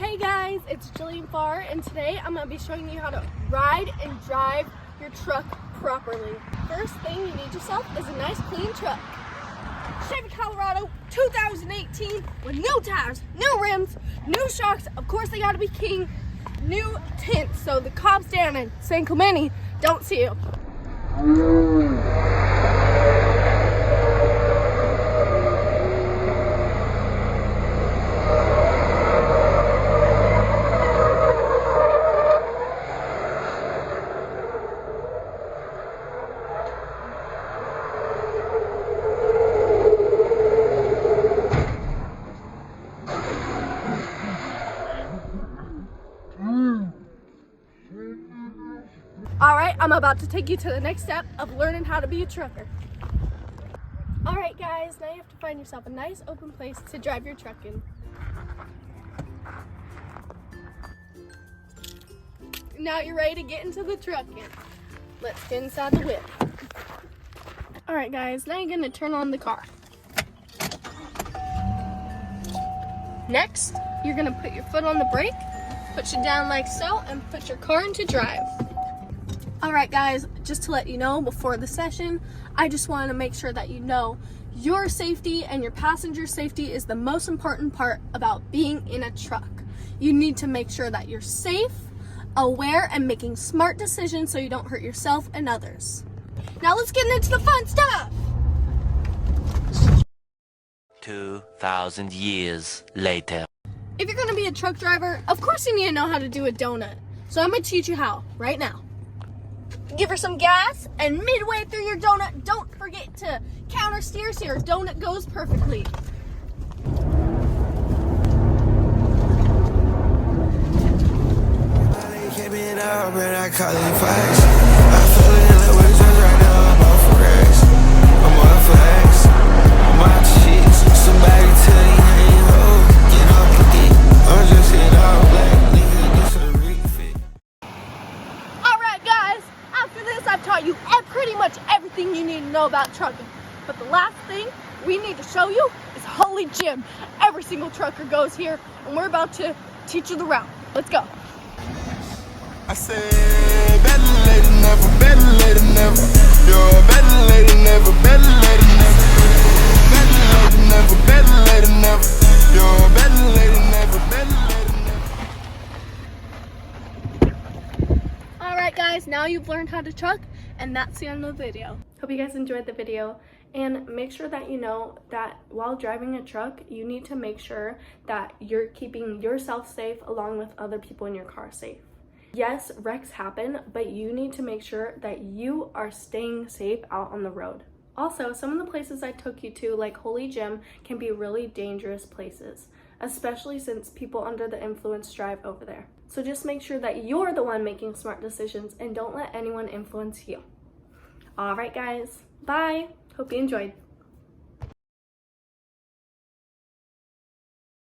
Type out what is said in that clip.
Hey guys, it's Jillian Farr, and today I'm going to be showing you how to ride and drive your truck properly. First thing you need yourself is a nice clean truck. Chevy Colorado 2018 with new tires, new rims, new shocks, of course they got to be clean, new tints so the cops down in San Clemente don't see you. Alright, I'm about to take you to the next step of learning how to be a trucker. Alright guys, now you have to find yourself a nice open place to drive your truck in. Now you're ready to get into the truck in. Let's get inside the whip. Alright guys, now you're going to turn on the car. Next, you're going to put your foot on the brake, put you down like so, and put your car into drive. Alright guys, just to let you know before the session, I just want to make sure that you know your safety and your passenger safety is the most important part about being in a truck. You need to make sure that you're safe, aware, and making smart decisions so you don't hurt yourself and others. Now let's get into the fun stuff! 2,000 years later. If you're going to be a truck driver, of course you need to know how to do a donut. So I'm going to teach you how right now. Give her some gas, and midway through your donut, don't forget to counter steer so your donut goes perfectly. I've taught you pretty much everything you need to know about trucking. But the last thing we need to show you is Holy Gym. Every single trucker goes here, and we're about to teach you the route. Let's go. I said, better late than never, better late than never. You're better late than never, better late than never. Better late than never, better late than never. You're better late than never, better late than never. Alright guys, now you've learned how to truck, and that's the end of the video. Hope you guys enjoyed the video, and make sure that you know that while driving a truck, you need to make sure that you're keeping yourself safe along with other people in your car safe. Yes, wrecks happen, but you need to make sure that you are staying safe out on the road. Also, some of the places I took you to, like Holy Gym, can be really dangerous places, especially since people under the influence drive over there. So just make sure that you're the one making smart decisions and don't let anyone influence you. Alright guys, bye! Hope you enjoyed.